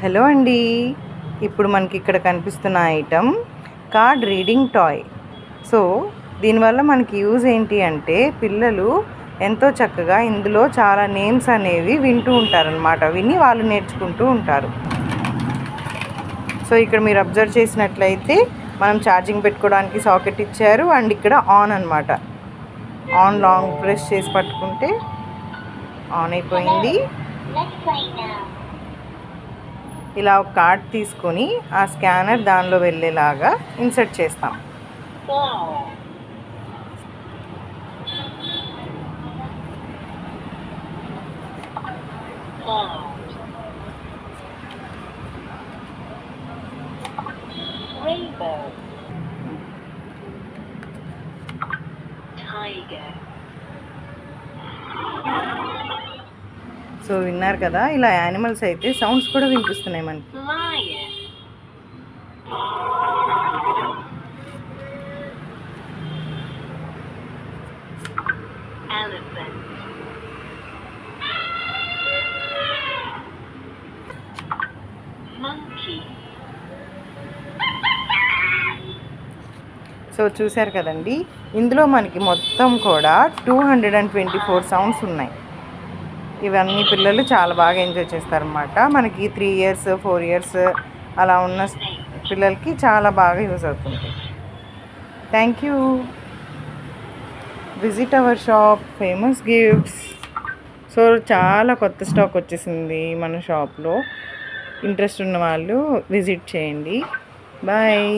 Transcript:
Hello అండి. ఇప్పుడు మనకి ఇక్కడ కనిపిస్తున్న item card reading toy. So దీనివల్ల మనకి యూజ్ ఏంటి అంటే పిల్లలు ఎంతో చక్కగా ఇందులో చాలా నేమ్స్ అనేవి వింటూ ఉంటారనమాట. విని వాళ్ళు నేర్చుకుంటూ ఉంటారు. సో ఇక్కడ మీరు అబ్జర్వ్ చేసినట్లయితే మనం ఛార్జింగ్ పెట్టుకోవడానికి సాకెట్ ఇచ్చారు. అండ్ ఇక్కడ ఆన్ అనమాట. ఆన్ లాంగ్ ప్రెస్ చేసి పట్టుకుంటే ఆన్ అయిపోయింది. ఇలా ఒక కార్డ్ తీసుకొని ఆ స్కానర్ దానిలో వెళ్ళేలాగా ఇన్సర్ట్ చేస్తాం. సో విన్నారు కదా, ఇలా యానిమల్స్ అయితే సౌండ్స్ కూడా వినిపిస్తున్నాయి మనకి. సో చూశారు కదండి, ఇందులో మనకి మొత్తం కూడా 224 సౌండ్స్ ఉన్నాయి. ఇవన్నీ పిల్లలు చాలా బాగా ఎంజాయ్ చేస్తారన్నమాట. మనకి 3 years 4 years అలా ఉన్న పిల్లలకి చాలా బాగా యూజ్ అవుతుంది. Thank you. Visit our shop famous gifts. So చాలా కొత్త స్టాక్ వచ్చేసింది మన షాప్లో. ఇంట్రెస్ట్ ఉన్న వాళ్ళు విజిట్ చేయండి. బాయ్.